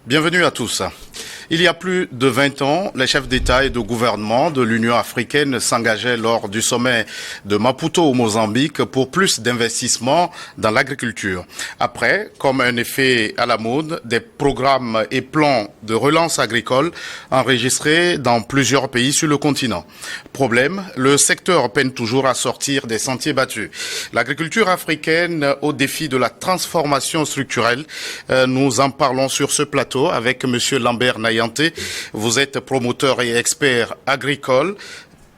Bienvenue à tous. Il y a plus de 20 ans, les chefs d'État et de gouvernement de l'Union africaine s'engageaient lors du sommet de Maputo au Mozambique pour plus d'investissements dans l'agriculture. Après, comme un effet à la mode, des programmes et plans de relance agricole enregistrés dans plusieurs pays sur le continent. Problème, le secteur peine toujours à sortir des sentiers battus. L'agriculture africaine au défi de la transformation structurelle, nous en parlons sur ce plateau avec M. Lambert Nayanté. Vous êtes promoteur et expert agricole,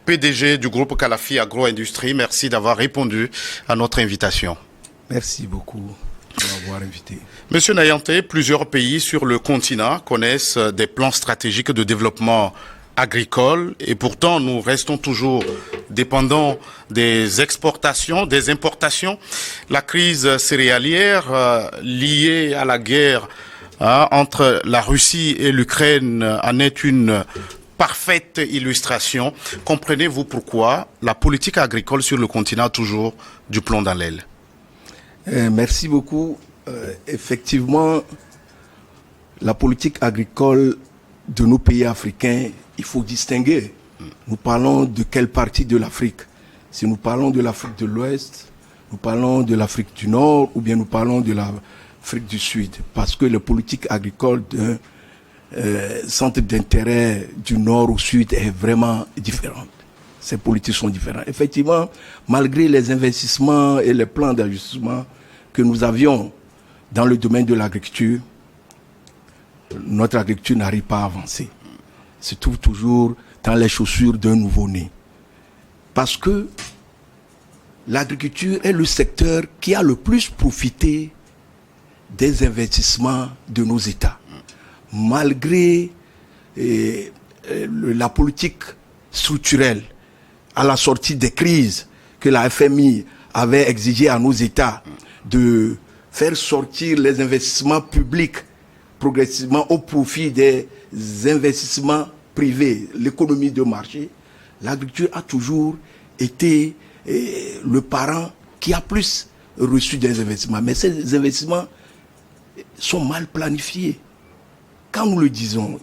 PDG du groupe Calafi Agro-Industrie. Merci d'avoir répondu à notre invitation. Merci beaucoup de m'avoir invité. Monsieur Nayanté, plusieurs pays sur le continent connaissent des plans stratégiques de développement agricole et pourtant nous restons toujours dépendants des exportations, des importations. La crise céréalière liée à la guerre entre la Russie et l'Ukraine en est une parfaite illustration. Comprenez-vous pourquoi la politique agricole sur le continent a toujours du plomb dans l'aile? Merci beaucoup. Effectivement, la politique agricole de nos pays africains, il faut distinguer. Nous parlons de quelle partie de l'Afrique? Si nous parlons de l'Afrique de l'Ouest, nous parlons de l'Afrique du Nord ou bien nous parlons de l'Afrique du Sud, parce que les politiques agricoles d'un centre d'intérêt du Nord au Sud est vraiment différente. Ces politiques sont différentes. Effectivement, malgré les investissements et les plans d'ajustement que nous avions dans le domaine de l'agriculture, notre agriculture n'arrive pas à avancer. Se trouve toujours dans les chaussures d'un nouveau-né. Parce que l'agriculture est le secteur qui a le plus profité des investissements de nos États. Malgré la politique structurelle à la sortie des crises que la FMI avait exigé à nos États de faire sortir les investissements publics progressivement au profit des investissements privés, l'économie de marché, l'agriculture a toujours été le parent qui a plus reçu des investissements. Mais ces investissements sont mal planifiés. Quand nous le disons,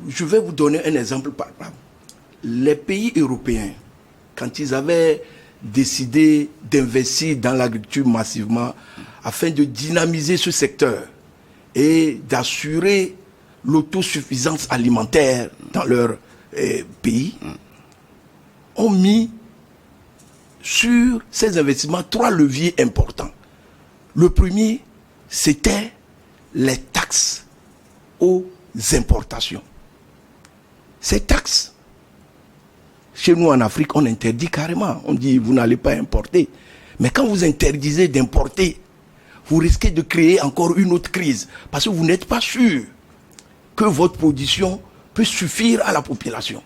je vais vous donner un exemple par exemple. Les pays européens, quand ils avaient décidé d'investir dans l'agriculture massivement afin de dynamiser ce secteur et d'assurer l'autosuffisance alimentaire dans leur pays, ont mis sur ces investissements 3 leviers importants. Le premier, c'était les taxes aux importations. Ces taxes, chez nous en Afrique, on interdit carrément. On dit, vous n'allez pas importer. Mais quand vous interdisez d'importer, vous risquez de créer encore une autre crise. Parce que vous n'êtes pas sûr que votre production peut suffire à la population.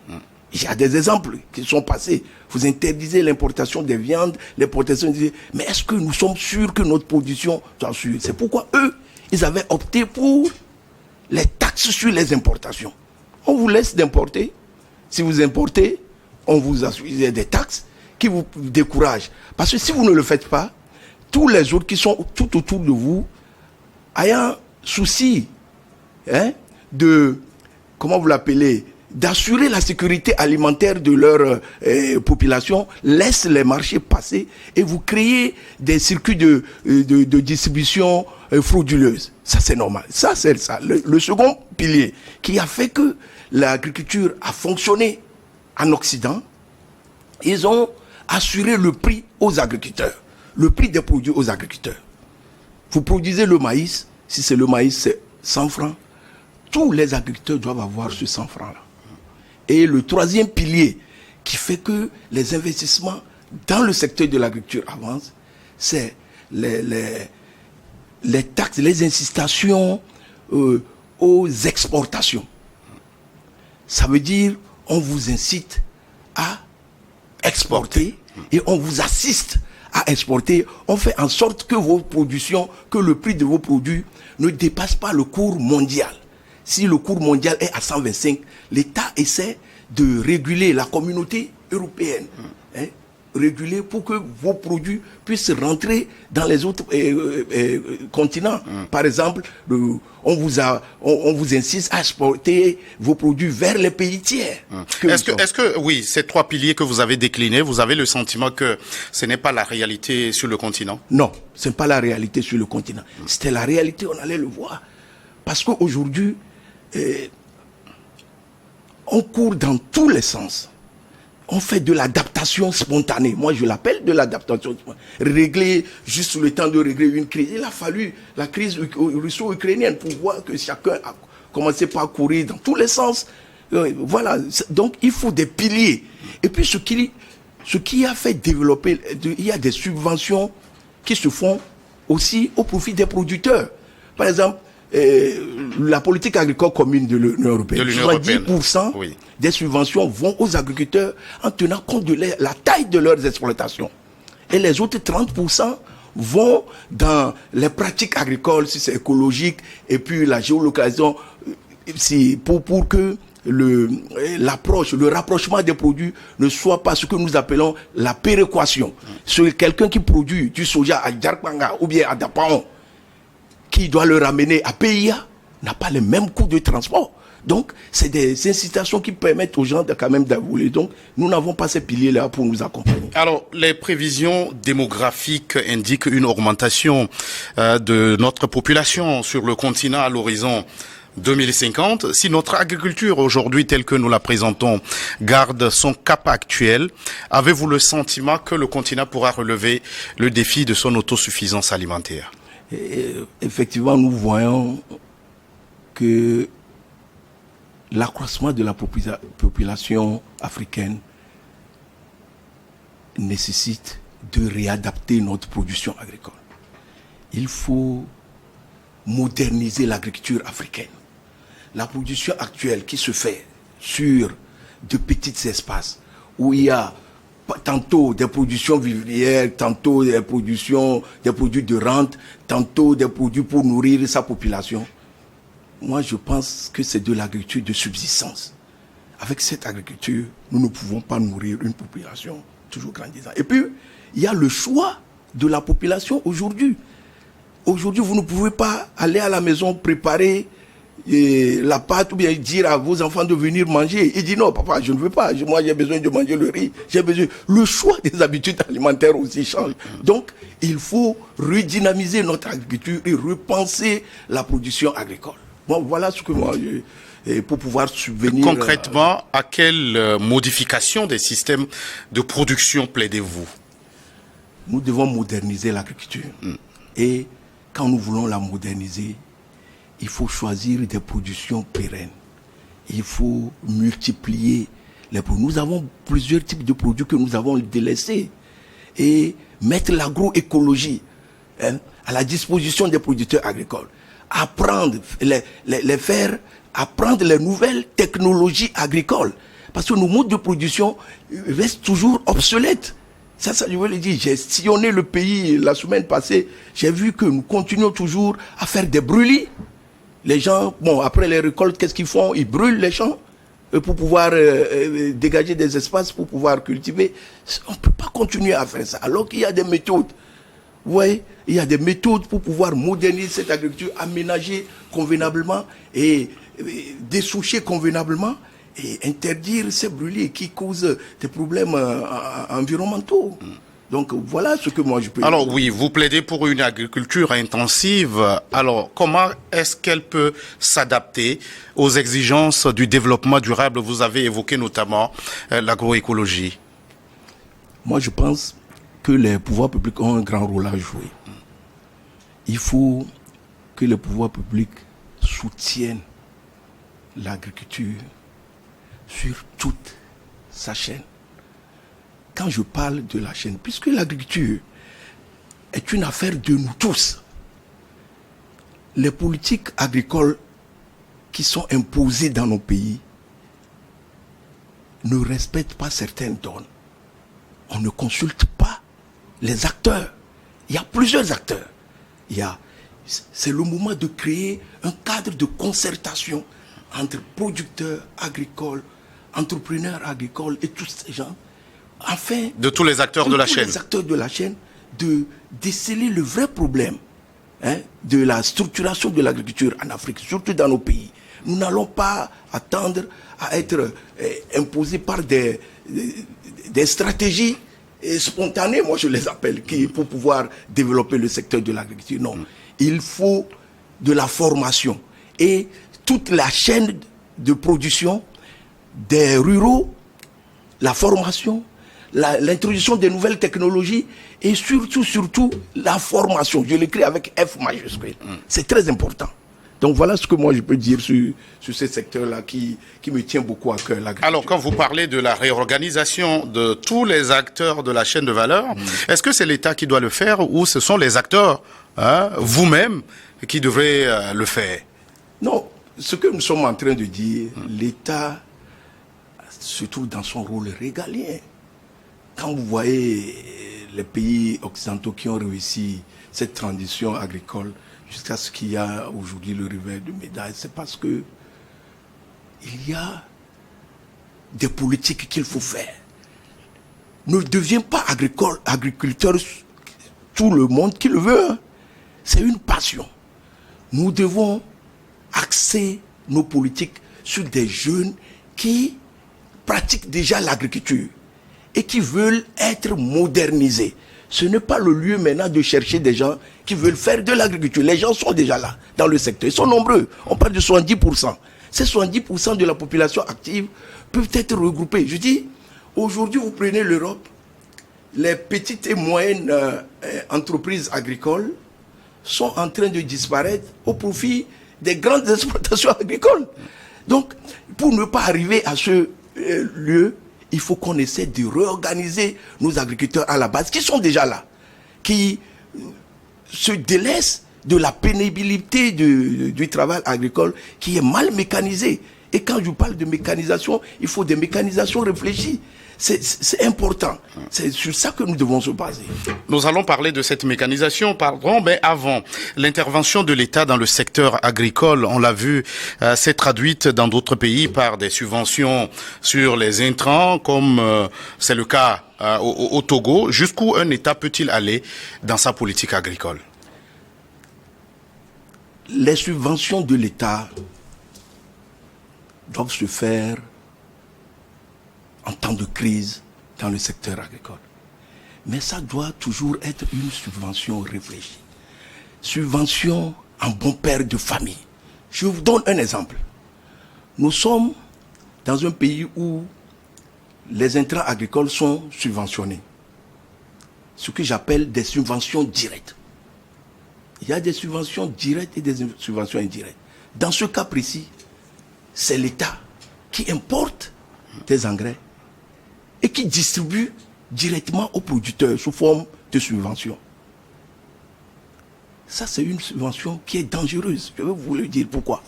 Il y a des exemples qui sont passés. Vous interdisez l'importation des viandes, l'importation des... Mais est-ce que nous sommes sûrs que notre production soit sûre? C'est pourquoi eux, ils avaient opté pour les taxes sur les importations. On vous laisse d'importer. Si vous importez, on vous assure des taxes qui vous découragent. Parce que si vous ne le faites pas, tous les autres qui sont tout autour de vous, ayant souci de, comment vous l'appelez, d'assurer la sécurité alimentaire de leur population, laissent les marchés passer et vous créez des circuits de distribution frauduleuse. Ça, c'est normal. Ça, c'est ça. Le second pilier qui a fait que l'agriculture a fonctionné en Occident, ils ont assuré le prix aux agriculteurs, le prix des produits aux agriculteurs. Vous produisez le maïs, si c'est le maïs, c'est 100 francs. Tous les agriculteurs doivent avoir ce 100 francs-là. Et le troisième pilier qui fait que les investissements dans le secteur de l'agriculture avancent, c'est les taxes, les incitations aux exportations. Ça veut dire on vous incite à exporter et on vous assiste à exporter. On fait en sorte que vos productions, que le prix de vos produits ne dépasse pas le cours mondial. Si le cours mondial est à 125, l'État essaie de réguler la communauté européenne. réguler pour que vos produits puissent rentrer dans les autres continents. Par exemple, on vous insiste à exporter vos produits vers les pays tiers. Est-ce que, oui, ces 3 piliers que vous avez déclinés, vous avez le sentiment que ce n'est pas la réalité sur le continent? Non, ce n'est pas la réalité sur le continent. C'était la réalité, on allait le voir. Parce qu'aujourd'hui, on court dans tous les sens. On fait de l'adaptation spontanée. Moi, je l'appelle de l'adaptation spontanée. Régler, juste le temps de régler une crise. Il a fallu la crise russo-ukrainienne pour voir que chacun a commencé par courir dans tous les sens. Voilà. Donc, il faut des piliers. Et puis, ce qui a fait développer, il y a des subventions qui se font aussi au profit des producteurs. Par exemple, la politique agricole commune de l'Union européenne, 70% oui. des subventions vont aux agriculteurs en tenant compte de la taille de leurs exploitations. Et les autres 30% vont dans les pratiques agricoles, si c'est écologique, et puis la géolocalisation, pour que le rapprochement des produits ne soit pas ce que nous appelons la péréquation. C'est quelqu'un qui produit du soja à Djarkanga ou bien à Dapaon, qui doit le ramener à PIA, n'a pas les mêmes coûts de transport. Donc, c'est des incitations qui permettent aux gens quand même d'avouer. Donc, nous n'avons pas ces piliers-là pour nous accompagner. Alors, les prévisions démographiques indiquent une augmentation de notre population sur le continent à l'horizon 2050. Si notre agriculture aujourd'hui, telle que nous la présentons, garde son cap actuel, avez-vous le sentiment que le continent pourra relever le défi de son autosuffisance alimentaire? Et effectivement, nous voyons que l'accroissement de la population africaine nécessite de réadapter notre production agricole. Il faut moderniser l'agriculture africaine. La production actuelle qui se fait sur de petits espaces où il y a tantôt des productions vivrières, tantôt des produits de rente, tantôt des produits pour nourrir sa population. Moi, je pense que c'est de l'agriculture de subsistance. Avec cette agriculture, nous ne pouvons pas nourrir une population toujours grandissante. Et puis, il y a le choix de la population aujourd'hui. Aujourd'hui, vous ne pouvez pas aller à la maison préparer la pâte ou bien dire à vos enfants de venir manger. Il dit non, papa, je ne veux pas. Moi, j'ai besoin de manger le riz. J'ai besoin. Le choix des habitudes alimentaires aussi change. Donc, il faut redynamiser notre agriculture et repenser la production agricole. Bon, voilà ce que moi, pour pouvoir subvenir. Concrètement, à quelle modification des systèmes de production plaidez-vous? Nous devons moderniser l'agriculture. Et quand nous voulons la moderniser, il faut choisir des productions pérennes. Il faut multiplier les produits. Nous avons plusieurs types de produits que nous avons délaissés. Et mettre l'agroécologie à la disposition des producteurs agricoles. Apprendre, les faire apprendre les nouvelles technologies agricoles. Parce que nos modes de production restent toujours obsolètes. Ça, je veux le dire. J'ai sillonné le pays la semaine passée. J'ai vu que nous continuons toujours à faire des brûlis. Les gens, bon, après les récoltes, qu'est-ce qu'ils font? Ils brûlent les champs pour pouvoir dégager des espaces, pour pouvoir cultiver. On ne peut pas continuer à faire ça. Alors qu'il y a des méthodes. Vous voyez, il y a des méthodes pour pouvoir moderniser cette agriculture, aménager convenablement et dessoucher convenablement et interdire ces brûlis qui causent des problèmes environnementaux. Donc voilà ce que moi je peux dire. Alors oui, vous plaidez pour une agriculture intensive. Alors comment est-ce qu'elle peut s'adapter aux exigences du développement durable? Vous avez évoqué notamment l'agroécologie. Moi je pense que les pouvoirs publics ont un grand rôle à jouer. Il faut que les pouvoirs publics soutiennent l'agriculture sur toute sa chaîne. Quand je parle de la chaîne, puisque l'agriculture est une affaire de nous tous, les politiques agricoles qui sont imposées dans nos pays ne respectent pas certaines normes. On ne consulte pas les acteurs. Il y a plusieurs acteurs. C'est le moment de créer un cadre de concertation entre producteurs agricoles, entrepreneurs agricoles et tous ces gens afin de tous les acteurs de la chaîne. Les acteurs de la chaîne, de déceler le vrai problème de la structuration de l'agriculture en Afrique, surtout dans nos pays. Nous n'allons pas attendre à être imposés par des stratégies spontanées, moi je les appelle, pour pouvoir développer le secteur de l'agriculture. Non, il faut de la formation. Et toute la chaîne de production des ruraux, la formation, l'introduction des nouvelles technologies et surtout la formation. Je l'écris avec F majuscule. C'est très important. Donc voilà ce que moi je peux dire sur ce secteur-là qui me tient beaucoup à cœur. Alors quand vous parlez de la réorganisation de tous les acteurs de la chaîne de valeur, est-ce que c'est l'État qui doit le faire ou ce sont les acteurs, vous-même, qui devraient le faire? Non, ce que nous sommes en train de dire, l'État se trouve dans son rôle régalien. Quand vous voyez les pays occidentaux qui ont réussi cette transition agricole jusqu'à ce qu'il y a aujourd'hui le revers de médaille, c'est parce que il y a des politiques qu'il faut faire. Ne devient pas agriculteur tout le monde qui le veut. C'est une passion. Nous devons axer nos politiques sur des jeunes qui pratiquent déjà l'agriculture et qui veulent être modernisés. Ce n'est pas le lieu maintenant de chercher des gens qui veulent faire de l'agriculture. Les gens sont déjà là, dans le secteur. Ils sont nombreux. On parle de 70%. Ces 70% de la population active peuvent être regroupés. Je dis, aujourd'hui, vous prenez l'Europe, les petites et moyennes entreprises agricoles sont en train de disparaître au profit des grandes exploitations agricoles. Donc, pour ne pas arriver à ce lieu, il faut qu'on essaie de réorganiser nos agriculteurs à la base, qui sont déjà là, qui se délaissent de la pénibilité du travail agricole qui est mal mécanisé. Et quand je parle de mécanisation, il faut des mécanisations réfléchies. C'est important. C'est sur ça que nous devons se baser. Nous allons parler de cette mécanisation, pardon, mais avant, l'intervention de l'État dans le secteur agricole, on l'a vu, s'est traduite dans d'autres pays par des subventions sur les intrants, comme c'est le cas au Togo. Jusqu'où un État peut-il aller dans sa politique agricole? Les subventions de l'État doivent se faire en temps de crise dans le secteur agricole. Mais ça doit toujours être une subvention réfléchie. Subvention en bon père de famille. Je vous donne un exemple. Nous sommes dans un pays où les intrants agricoles sont subventionnés. Ce que j'appelle des subventions directes. Il y a des subventions directes et des subventions indirectes. Dans ce cas précis, c'est l'État qui importe des engrais et qui distribue directement aux producteurs sous forme de subvention. Ça, c'est une subvention qui est dangereuse. Je vais vous le dire pourquoi.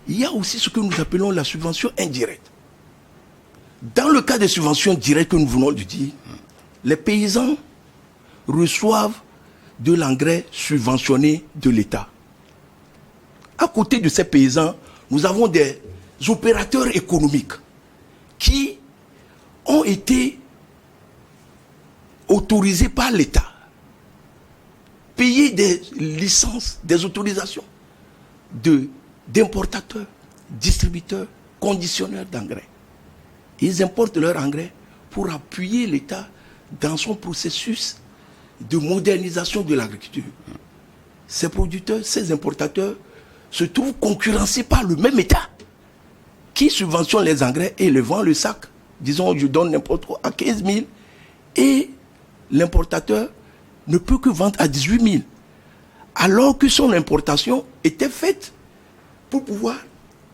Il y a aussi ce que nous appelons la subvention indirecte. Dans le cas des subventions directes que nous venons de dire, les paysans reçoivent de l'engrais subventionné de l'État. À côté de ces paysans, nous avons des opérateurs économiques qui ont été autorisés par l'État, payer des licences, des autorisations d'importateurs, distributeurs, conditionneurs d'engrais. Ils importent leur engrais pour appuyer l'État dans son processus de modernisation de l'agriculture. Ces producteurs, ces importateurs se trouvent concurrencés par le même État qui subventionne les engrais et le vend le sac. Disons, je donne n'importe quoi à 15 000 et l'importateur ne peut que vendre à 18 000. Alors que son importation était faite pour pouvoir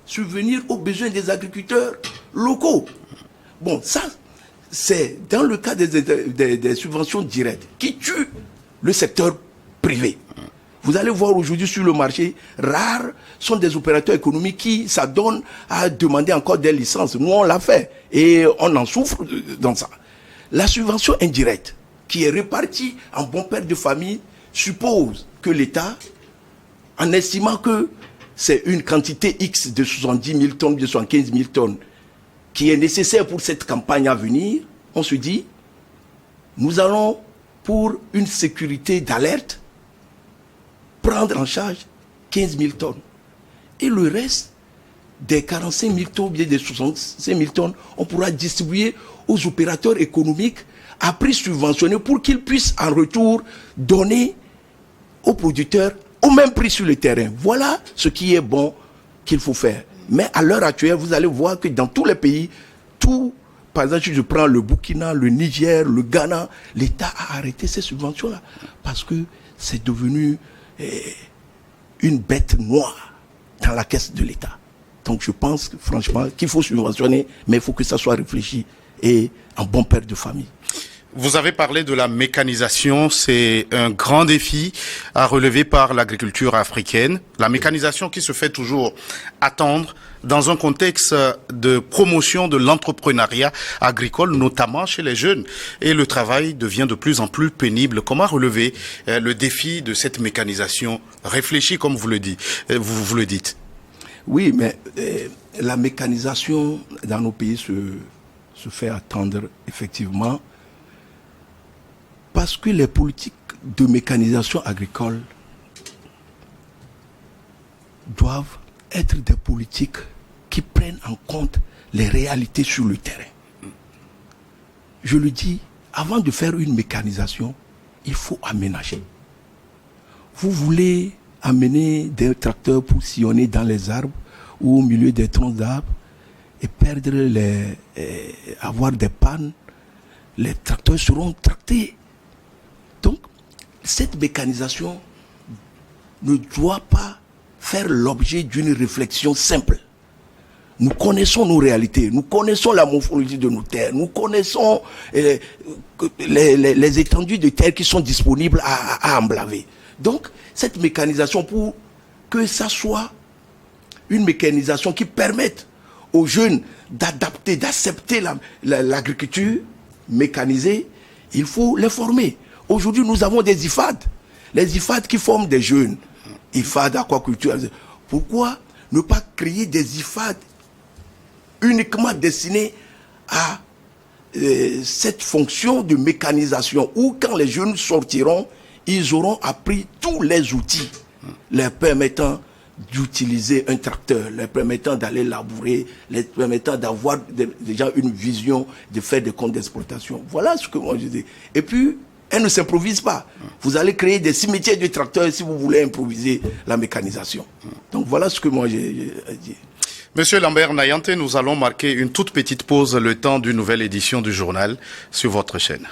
subvenir aux besoins des agriculteurs locaux. Bon, ça, c'est dans le cas des subventions directes qui tuent le secteur privé. Vous allez voir aujourd'hui sur le marché, rares sont des opérateurs économiques qui s'adonnent à demander encore des licences. Nous, on l'a fait et on en souffre dans ça. La subvention indirecte, qui est répartie en bon père de famille, suppose que l'État, en estimant que c'est une quantité X de 70 000 tonnes, de 75 000 tonnes, qui est nécessaire pour cette campagne à venir, on se dit, nous allons, pour une sécurité d'alerte, prendre en charge 15 000 tonnes. Et le reste, des 45 000 tonnes, bien des 65 000 tonnes, on pourra distribuer aux opérateurs économiques à prix subventionné pour qu'ils puissent en retour donner aux producteurs au même prix sur le terrain. Voilà ce qui est bon qu'il faut faire. Mais à l'heure actuelle, vous allez voir que dans tous les pays, par exemple, si je prends le Burkina, le Niger, le Ghana, l'État a arrêté ces subventions-là parce que c'est devenu une bête noire dans la caisse de l'État. Donc je pense franchement qu'il faut subventionner, mais il faut que ça soit réfléchi et en bon père de famille. Vous avez parlé de la mécanisation, c'est un grand défi à relever par l'agriculture africaine. La mécanisation qui se fait toujours attendre dans un contexte de promotion de l'entrepreneuriat agricole, notamment chez les jeunes. Et le travail devient de plus en plus pénible. Comment relever le défi de cette mécanisation réfléchie, comme vous le dites? Oui, mais la mécanisation dans nos pays se fait attendre effectivement parce que les politiques de mécanisation agricole doivent être des politiques qui prennent en compte les réalités sur le terrain. Je le dis, avant de faire une mécanisation, il faut aménager. Vous voulez amener des tracteurs pour sillonner dans les arbres ou au milieu des troncs d'arbres et avoir des pannes, les tracteurs seront tractés. Donc, cette mécanisation ne doit pas faire l'objet d'une réflexion simple. Nous connaissons nos réalités, nous connaissons la morphologie de nos terres, nous connaissons les étendues de terres qui sont disponibles à emblaver. Donc, cette mécanisation, pour que ça soit une mécanisation qui permette aux jeunes d'adapter, d'accepter l'agriculture mécanisée, il faut les former. Aujourd'hui, nous avons des IFAD. Les IFAD qui forment des jeunes. IFAD, aquaculture. Pourquoi ne pas créer des IFAD uniquement destinés à cette fonction de mécanisation où quand les jeunes sortiront, ils auront appris tous les outils leur permettant d'utiliser un tracteur, leur permettant d'aller labourer, leur permettant d'avoir déjà une vision de faire des comptes d'exploitation. Voilà ce que moi je dis. Et puis, elle ne s'improvise pas. Vous allez créer des cimetières de tracteurs si vous voulez improviser la mécanisation. Donc voilà ce que moi j'ai dit. Monsieur Lambert Nayante, nous allons marquer une toute petite pause le temps d'une nouvelle édition du journal sur votre chaîne.